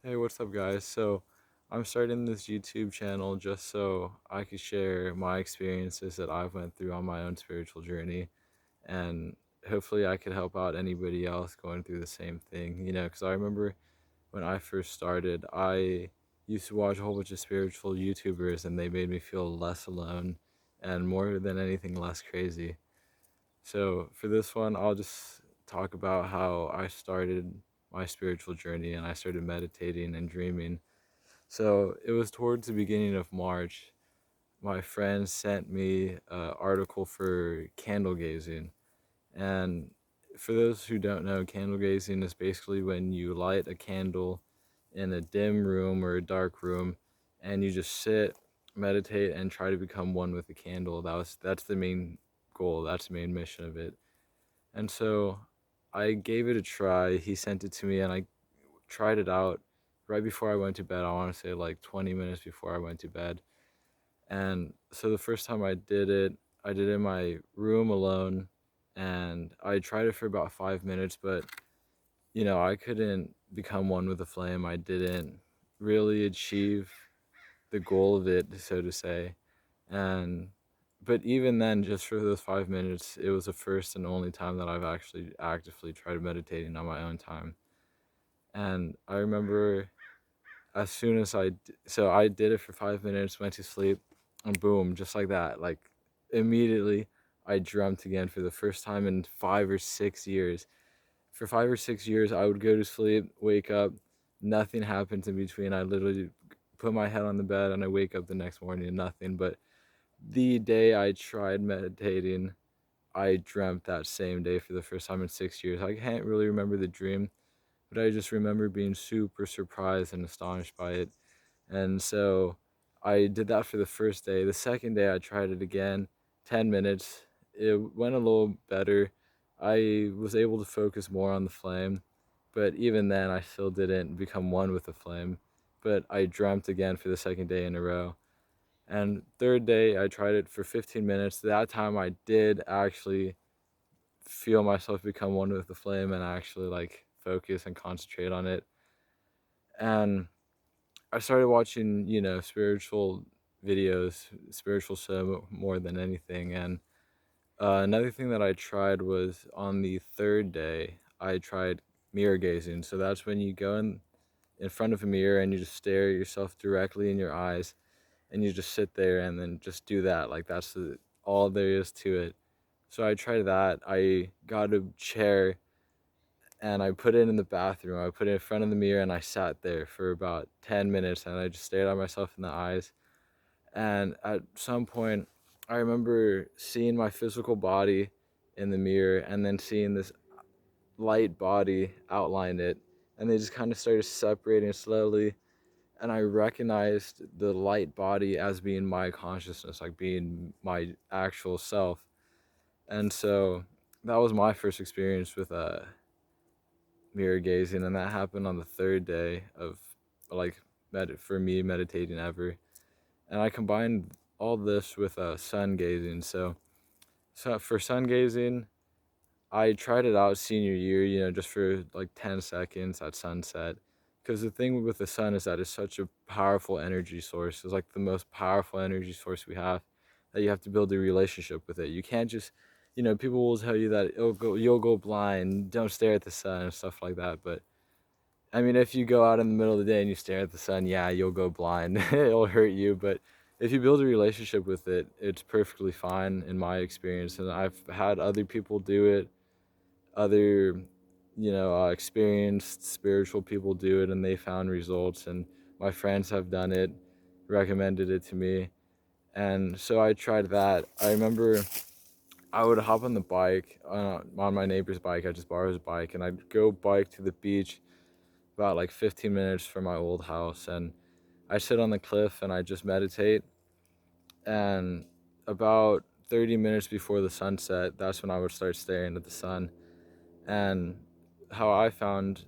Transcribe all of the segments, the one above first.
Hey, what's up, guys? So, I'm starting this YouTube channel just so I could share my experiences that I've went through on my own spiritual journey, and hopefully I could help out anybody else going through the same thing, because I remember when I first started, I used to watch a whole bunch of spiritual YouTubers, and they made me feel less alone and more than anything less crazy. So, for this one, I'll just talk about how I started my spiritual journey and I started meditating and dreaming. So, it was towards the beginning of March. My friend sent me an article for candle gazing. And for those who don't know, candle gazing is basically when you light a candle in a dim room or a dark room and you just sit, meditate, and try to become one with the candle. That's the main goal, that's the main mission of it. And so I gave it a try. He sent it to me and I tried it out right before I went to bed. I want to say like 20 minutes before I went to bed. And so the first time I did it in my room alone, and I tried it for about 5 minutes, but I couldn't become one with the flame. I didn't really achieve the goal of it, so to say. And but even then, just for those 5 minutes, it was the first and only time that I've actually actively tried meditating on my own time. And I remember as soon as so I did it for 5 minutes, went to sleep, and boom, just like that, like immediately, I dreamt again for the first time in 5 or 6 years. For 5 or 6 years, I would go to sleep, wake up, nothing happens in between. I literally put my head on the bed and I wake up the next morning and nothing. But the day I tried meditating, I dreamt that same day for the first time in 6 years. I can't really remember the dream, but I just remember being super surprised and astonished by it. And so I did that for the first day. The second day, I tried it again, 10 minutes. It went a little better. I was able to focus more on the flame, but even then, I still didn't become one with the flame. But I dreamt again for the second day in a row. And third day, I tried it for 15 minutes. That time, I did actually feel myself become one with the flame and actually like focus and concentrate on it. And I started watching, spiritual videos, spiritual show more than anything. And another thing that I tried was on the third day, I tried mirror gazing. So that's when you go in front of a mirror and you just stare at yourself directly in your eyes and you just sit there and then just do that. Like all there is to it. So I tried that. I got a chair and I put it in the bathroom. I put it in front of the mirror and I sat there for about 10 minutes and I just stared at myself in the eyes. And at some point, I remember seeing my physical body in the mirror and then seeing this light body outline it. And they just kind of started separating slowly. And I recognized the light body as being my consciousness, like being my actual self. And so that was my first experience with mirror gazing, and that happened on the third day of like for me meditating ever. And I combined all this with sun gazing. So for sun gazing, I tried it out senior year, just for like 10 seconds at sunset. Because the thing with the sun is that it's such a powerful energy source. It's like the most powerful energy source we have, that you have to build a relationship with it. You can't just, people will tell you that you'll go blind, don't stare at the sun and stuff like that. But I mean, if you go out in the middle of the day and you stare at the sun, yeah, you'll go blind. It'll hurt you. But if you build a relationship with it, it's perfectly fine in my experience. And I've had other people do it, other, experienced spiritual people do it, and they found results. And my friends have done it, recommended it to me. And so I tried that. I remember I would hop on the bike, on my neighbor's bike. I just borrowed his bike, and I'd go bike to the beach about like 15 minutes from my old house, and I sit on the cliff and I just meditate. And about 30 minutes before the sunset, that's when I would start staring at the sun. And how I found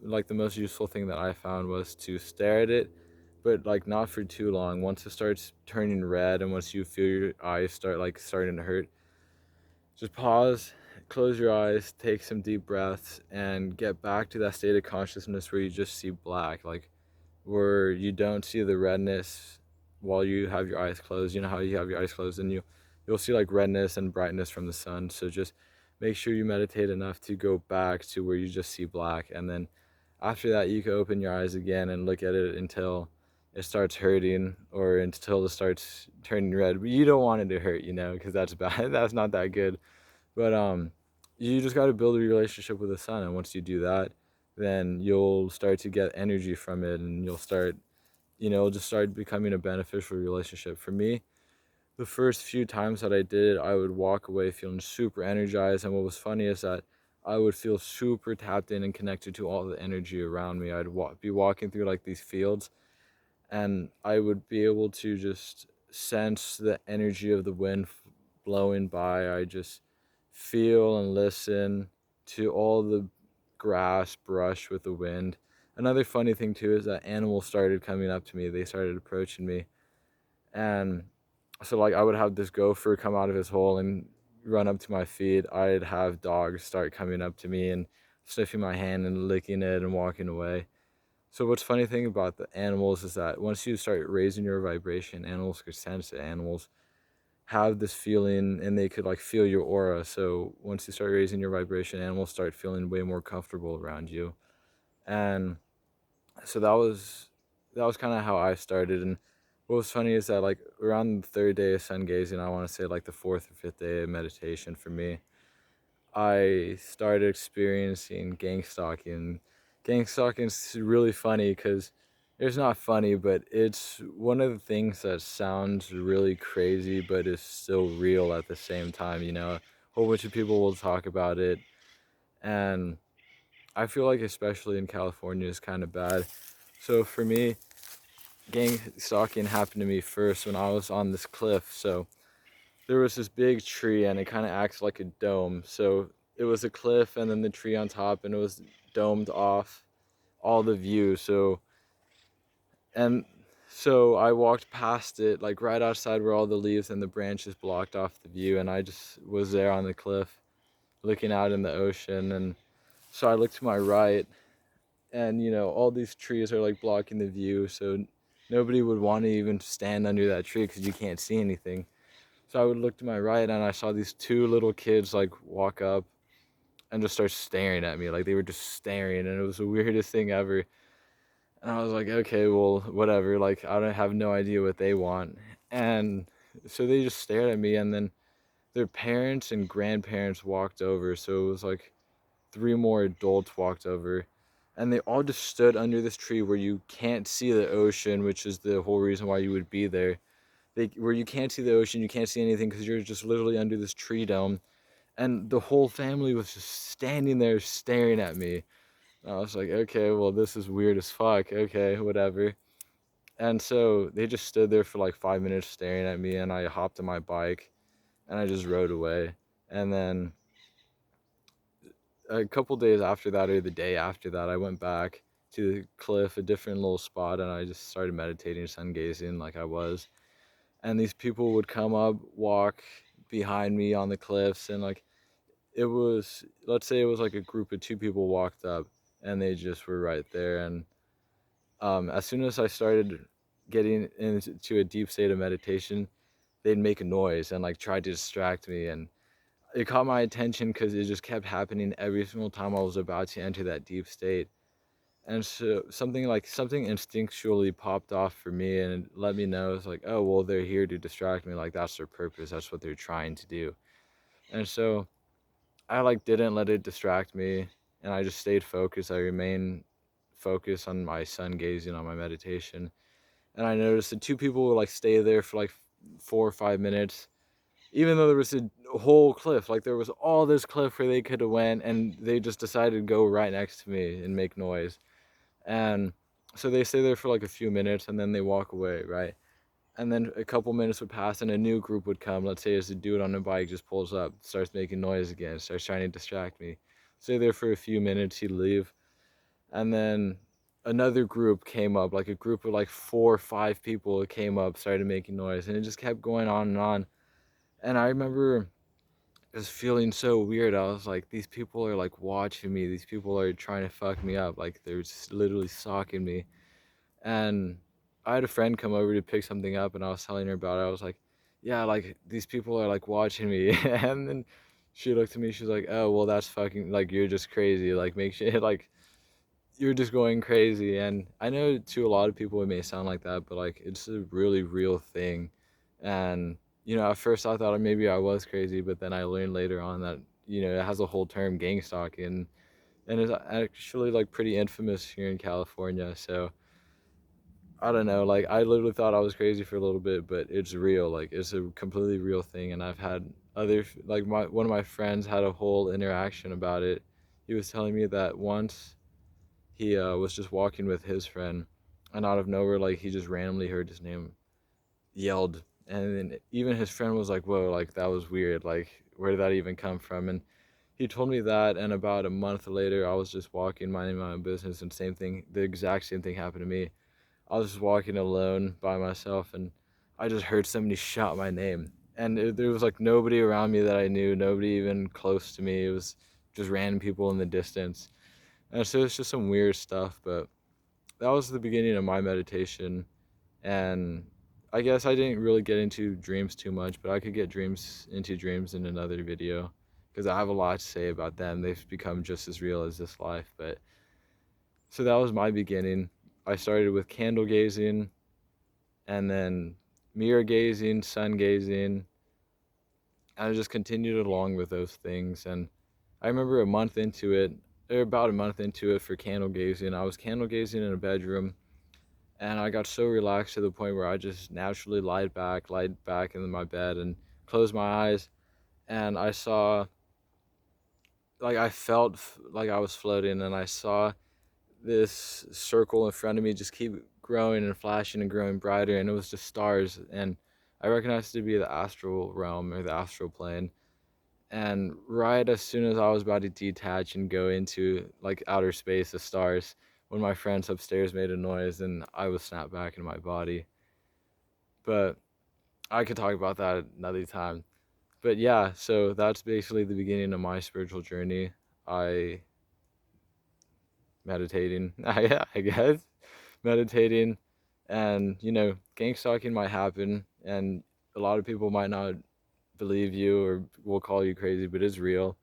like the most useful thing that I found was to stare at it, but like not for too long. Once it starts turning red and once you feel your eyes starting to hurt, just pause, close your eyes, take some deep breaths, and get back to that state of consciousness where you just see black, like where you don't see the redness while you have your eyes closed. You know how you have your eyes closed and you'll see like redness and brightness from the sun. So just make sure you meditate enough to go back to where you just see black, and then after that you can open your eyes again and look at it until it starts hurting or until it starts turning red. But you don't want it to hurt, because that's bad. That's not that good. But you just got to build a relationship with the sun, and once you do that, then you'll start to get energy from it, and you'll start, it'll just start becoming a beneficial relationship. For me, the first few times that I did it, I would walk away feeling super energized, and what was funny is that I would feel super tapped in and connected to all the energy around me. I'd be walking through like these fields, and I would be able to just sense the energy of the wind blowing by. I just feel and listen to all the grass brush with the wind. Another funny thing too is that animals started coming up to me. They started approaching me, and so like I would have this gopher come out of his hole and run up to my feet. I'd have dogs start coming up to me and sniffing my hand and licking it and walking away. So what's funny thing about the animals is that once you start raising your vibration, animals could sense it. Animals have this feeling and they could like feel your aura. So once you start raising your vibration, animals start feeling way more comfortable around you. And so that was kind of how I started. And what was funny is that like around the third day of sun gazing, I want to say like the fourth or fifth day of meditation for me, I started experiencing gang stalking. Gang stalking is really funny because it's not funny, but it's one of the things that sounds really crazy, but is still real at the same time. A whole bunch of people will talk about it, and I feel like especially in California is kind of bad. So for me, gang stalking happened to me first when I was on this cliff. So there was this big tree and it kind of acts like a dome. So it was a cliff and then the tree on top, and it was domed off all the view. And so I walked past it like right outside where all the leaves and the branches blocked off the view, and I just was there on the cliff looking out in the ocean. And so I looked to my right, and all these trees are like blocking the view, so nobody would want to even stand under that tree because you can't see anything. So I would look to my right and I saw these two little kids like walk up and just start staring at me. Like they were just staring, and it was the weirdest thing ever. And I was like, okay, well, whatever. Like I don't have no idea what they want. And so they just stared at me, and then their parents and grandparents walked over. So it was like three more adults walked over, and they all just stood under this tree where you can't see the ocean, which is the whole reason why you would be there. Where you can't see the ocean, you can't see anything because you're just literally under this tree dome, and the whole family was just standing there staring at me. And I was like, okay, well, this is weird as fuck. Okay, whatever. And so they just stood there for like 5 minutes staring at me, and I hopped on my bike and I just rode away. And then a couple days after that, or the day after that, I went back to the cliff, a different little spot, and I just started meditating, sun gazing like I was. And these people would come up, walk behind me on the cliffs, and like it was, let's say it was like a group of two people walked up, and they just were right there. And as soon as I started getting into a deep state of meditation, they'd make a noise and like try to distract me, and it caught my attention because it just kept happening every single time I was about to enter that deep state. And so something instinctually popped off for me, and it let me know it's like, oh well, they're here to distract me. Like that's their purpose. That's what they're trying to do. And so I like didn't let it distract me, and I just stayed focused. I remained focused on my sun gazing, on my meditation. And I noticed that two people would like stay there for like 4 or 5 minutes, even though there was a whole cliff. Like there was all this cliff where they could have went, and they just decided to go right next to me and make noise. And so they stay there for like a few minutes and then they walk away, right? And then a couple minutes would pass and a new group would come. Let's say it's a dude on a bike just pulls up, starts making noise again, starts trying to distract me. Stay there for a few minutes, he'd leave. And then another group came up, like a group of like 4 or 5 people came up, started making noise, and it just kept going on and on. And I remember was feeling so weird. I was like, these people are like watching me. These people are trying to fuck me up. Like they're just literally stalking me. And I had a friend come over to pick something up, and I was telling her about it. I was like, yeah, like these people are like watching me. And then she looked at me. She was like, oh, well, that's fucking like you're just crazy. Like make sure like you're just going crazy. And I know to a lot of people it may sound like that, but like it's a really real thing. And at first I thought maybe I was crazy, but then I learned later on that it has a whole term, gang stalking, and it's actually like pretty infamous here in California. So I don't know, like I literally thought I was crazy for a little bit, but it's real. Like it's a completely real thing, and I've had other like my one of my friends had a whole interaction about it. He was telling me that once he was just walking with his friend, and out of nowhere, like he just randomly heard his name yelled, and then even his friend was like, "Whoa, like that was weird. Like where did that even come from?" And he told me that, and about a month later, I was just walking, minding my own business, and same thing, the exact same thing happened to me. I was just walking alone by myself, and I just heard somebody shout my name, and there was like nobody around me that I knew, nobody even close to me. It was just random people in the distance, and so it's just some weird stuff. But that was the beginning of my meditation, and I guess I didn't really get into dreams too much, but I could get dreams into dreams in another video because I have a lot to say about them. They've become just as real as this life. But so that was my beginning. I started with candle gazing, and then mirror gazing, sun gazing. I just continued along with those things. And I remember a month into it, or about a month into it for candle gazing, I was candle gazing in a bedroom, and I got so relaxed to the point where I just naturally lied back in my bed and closed my eyes, and I saw, like I felt like I was floating, and I saw this circle in front of me just keep growing and flashing and growing brighter, and it was just stars, and I recognized it to be the astral realm or the astral plane. And right as soon as I was about to detach and go into like outer space, the stars, when my friends upstairs made a noise and I was snapped back in my body. But I could talk about that another time. But yeah, so that's basically the beginning of my spiritual journey. I meditating, I guess, meditating, and gang stalking might happen, and a lot of people might not believe you or will call you crazy, but it's real.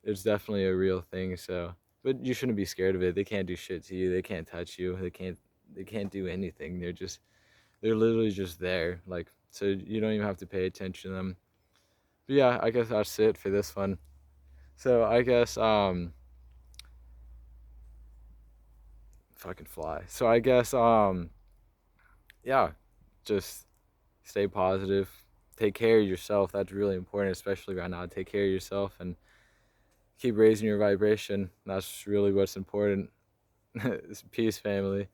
It's definitely a real thing. So, but you shouldn't be scared of it. They can't do shit to you. They can't touch you. They can't do anything. They're literally just there. Like, so you don't even have to pay attention to them. But yeah, I guess that's it for this one. So I guess fucking fly. So I guess yeah, just stay positive. Take care of yourself. That's really important, especially right now. Take care of yourself and keep raising your vibration. That's really what's important. Peace, family.